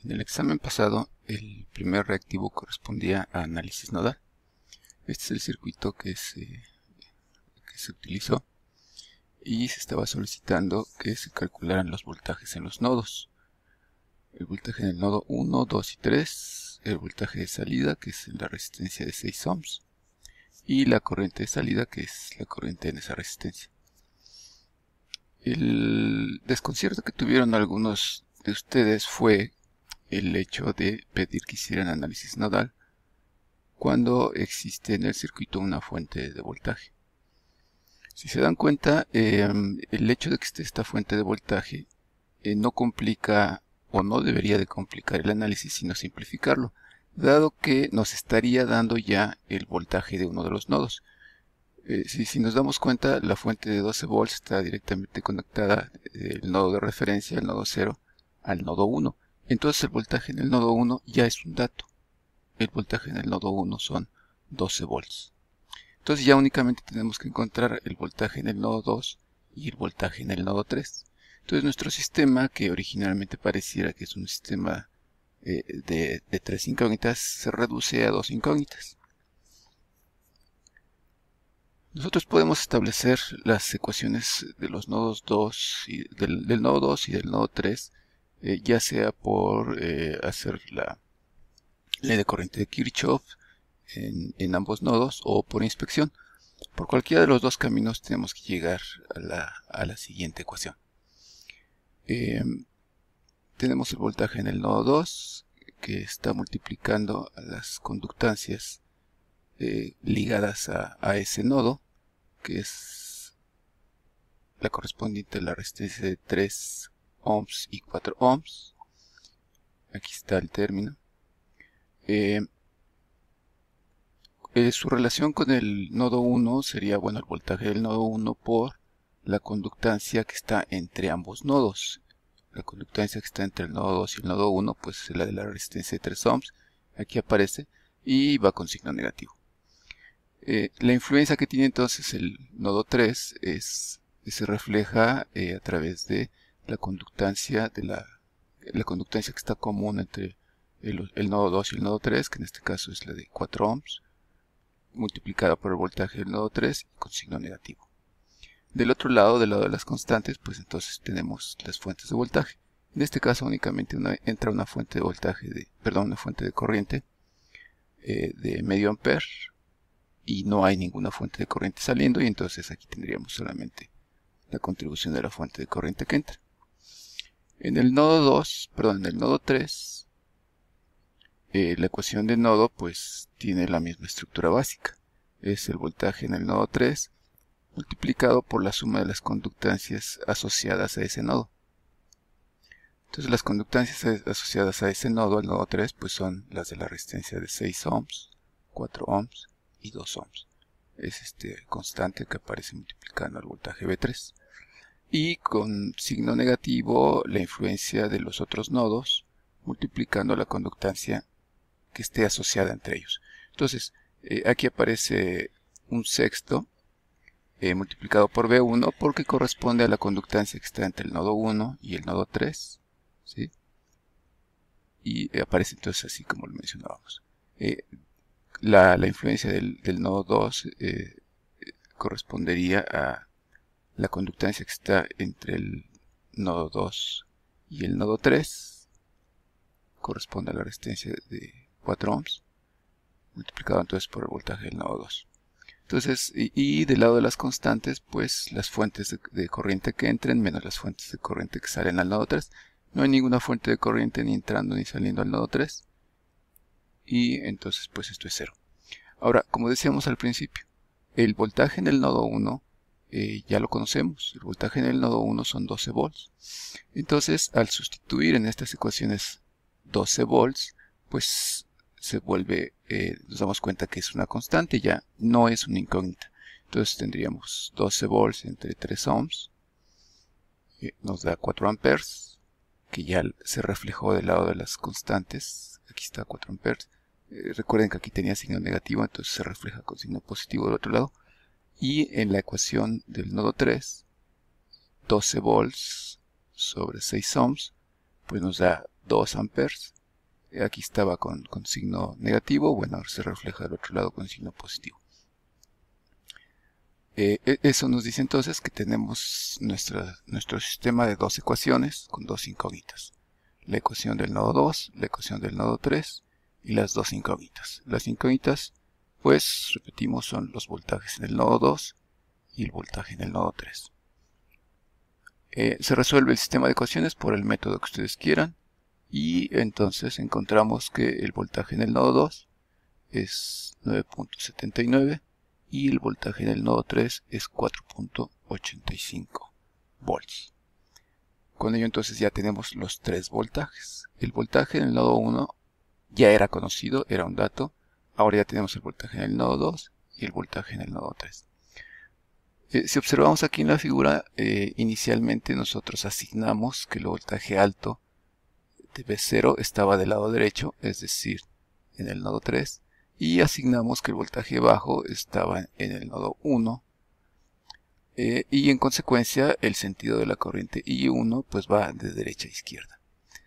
En el examen pasado, el primer reactivo correspondía a análisis nodal. Este es el circuito que se utilizó y se estaba solicitando que se calcularan los voltajes en los nodos. El voltaje en el nodo 1, 2 y 3, el voltaje de salida, que es la resistencia de 6 ohms, y la corriente de salida, que es la corriente en esa resistencia. El desconcierto que tuvieron algunos de ustedes fue el hecho de pedir que hicieran análisis nodal cuando existe en el circuito una fuente de voltaje. Si se dan cuenta, el hecho de que esté esta fuente de voltaje no complica o no debería de complicar el análisis, sino simplificarlo, dado que nos estaría dando ya el voltaje de uno de los nodos. Si nos damos cuenta, la fuente de 12 volts está directamente conectada del nodo de referencia, el nodo 0, al nodo 1. Entonces el voltaje en el nodo 1 ya es un dato. El voltaje en el nodo 1 son 12 volts. Entonces ya únicamente tenemos que encontrar el voltaje en el nodo 2 y el voltaje en el nodo 3. Entonces nuestro sistema, que originalmente pareciera que es un sistema de 3 incógnitas, se reduce a 2 incógnitas. Nosotros podemos establecer las ecuaciones de los nodos 2 y del nodo 2 y del nodo 3, ya sea por hacer la ley de corriente de Kirchhoff en ambos nodos o por inspección. Por cualquiera de los dos caminos tenemos que llegar a la siguiente ecuación. Tenemos el voltaje en el nodo 2, que está multiplicando a las conductancias ligadas a ese nodo, que es la correspondiente a la resistencia de 3 ohms y 4 ohms. Aquí está el término. Su relación con el nodo 1 sería, bueno, el voltaje del nodo 1 por la conductancia que está entre ambos nodos. La conductancia que está entre el nodo 2 y el nodo 1, pues es la de la resistencia de 3 ohms. Aquí aparece y va con signo negativo. La influencia que tiene entonces el nodo 3 se refleja a través de la conductancia la conductancia que está común entre el nodo 2 y el nodo 3, que en este caso es la de 4 ohms, multiplicada por el voltaje del nodo 3 con signo negativo. Del otro lado, del lado de las constantes, pues entonces tenemos las fuentes de voltaje. En este caso únicamente entra una fuente de voltaje una fuente de corriente de medio ampere, y no hay ninguna fuente de corriente saliendo, y entonces aquí tendríamos solamente la contribución de la fuente de corriente que entra. En el nodo 3, la ecuación de nodo pues tiene la misma estructura básica. Es el voltaje en el nodo 3 multiplicado por la suma de las conductancias asociadas a ese nodo. Entonces las conductancias asociadas a ese nodo, al nodo 3, pues son las de la resistencia de 6 ohms, 4 ohms y 2 ohms. Es este constante que aparece multiplicando el voltaje V3. Y con signo negativo la influencia de los otros nodos multiplicando la conductancia que esté asociada entre ellos. Entonces aquí aparece un sexto multiplicado por V1 porque corresponde a la conductancia que está entre el nodo 1 y el nodo 3, ¿sí? Y aparece entonces así como lo mencionábamos. La influencia del nodo 2 correspondería a la conductancia que está entre el nodo 2 y el nodo 3, corresponde a la resistencia de 4 ohms, multiplicado entonces por el voltaje del nodo 2. Entonces, y del lado de las constantes, pues las fuentes de corriente que entren menos las fuentes de corriente que salen al nodo 3. No hay ninguna fuente de corriente ni entrando ni saliendo al nodo 3. Y entonces, pues esto es 0. Ahora, como decíamos al principio, el voltaje en el nodo 1 ya lo conocemos. El voltaje en el nodo 1 son 12 volts. Entonces, al sustituir en estas ecuaciones 12 volts, pues se vuelve, nos damos cuenta que es una constante, ya no es una incógnita. Entonces tendríamos 12 volts entre 3 ohms, nos da 4 amperes, que ya se reflejó del lado de las constantes. Aquí está 4 amperes. Recuerden que aquí tenía signo negativo, entonces se refleja con signo positivo del otro lado. Y en la ecuación del nodo 3, 12 volts sobre 6 ohms, pues nos da 2 amperes. Aquí estaba con signo negativo, bueno, ahora se refleja del otro lado con signo positivo. Eso nos dice entonces que tenemos nuestro sistema de dos ecuaciones con dos incógnitas. La ecuación del nodo 2, la ecuación del nodo 3 y las dos incógnitas. Las incógnitas, pues, repetimos, son los voltajes en el nodo 2 y el voltaje en el nodo 3. Se resuelve el sistema de ecuaciones por el método que ustedes quieran y entonces encontramos que el voltaje en el nodo 2 es 9.79 y el voltaje en el nodo 3 es 4.85 volts. Con ello entonces ya tenemos los tres voltajes. El voltaje en el nodo 1 ya era conocido, era un dato. Ahora ya tenemos el voltaje en el nodo 2 y el voltaje en el nodo 3. Si observamos aquí en la figura, inicialmente nosotros asignamos que el voltaje alto de V0 estaba del lado derecho, es decir, en el nodo 3, y asignamos que el voltaje bajo estaba en el nodo 1, y en consecuencia el sentido de la corriente I1 pues va de derecha a izquierda.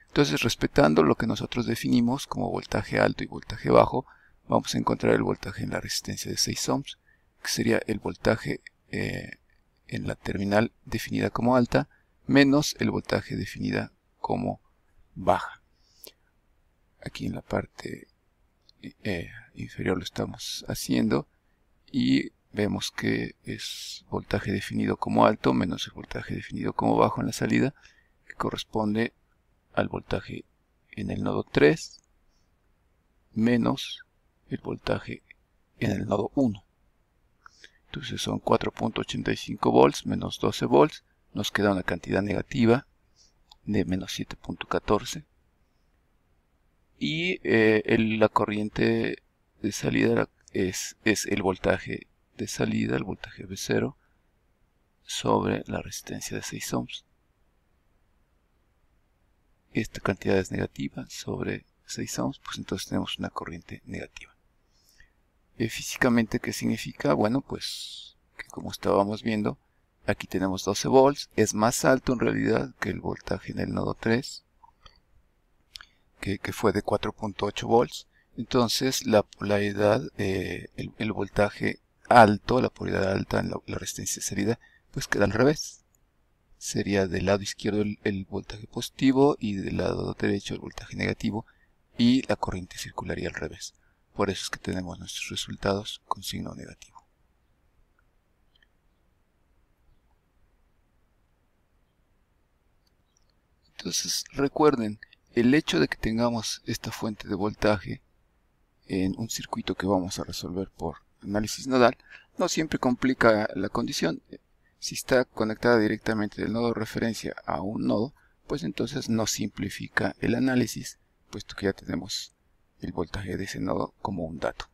Entonces, respetando lo que nosotros definimos como voltaje alto y voltaje bajo, vamos a encontrar el voltaje en la resistencia de 6 ohms, que sería el voltaje en la terminal definida como alta, menos el voltaje definida como baja. Aquí en la parte inferior lo estamos haciendo y vemos que es voltaje definido como alto menos el voltaje definido como bajo en la salida, que corresponde al voltaje en el nodo 3 menos el voltaje en el nodo 1. Entonces son 4.85 volts menos 12 volts, nos queda una cantidad negativa de menos 7.14. Y la corriente de salida es el voltaje de salida, el voltaje V0, sobre la resistencia de 6 ohms. Esta cantidad es negativa sobre 6 ohms, pues entonces tenemos una corriente negativa. Físicamente, ¿qué significa? Bueno, pues que como estábamos viendo, aquí tenemos 12 volts, es más alto en realidad que el voltaje en el nodo 3, que fue de 4.8 volts. Entonces la polaridad, el voltaje alto, la polaridad alta en la resistencia de salida, pues queda al revés. Sería del lado izquierdo el voltaje positivo y del lado derecho el voltaje negativo, y la corriente circularía al revés. Por eso es que tenemos nuestros resultados con signo negativo. Entonces recuerden, el hecho de que tengamos esta fuente de voltaje en un circuito que vamos a resolver por análisis nodal no siempre complica la condición. Si está conectada directamente del nodo de referencia a un nodo, pues entonces no simplifica el análisis, puesto que ya tenemos el voltaje de ese nodo como un dato.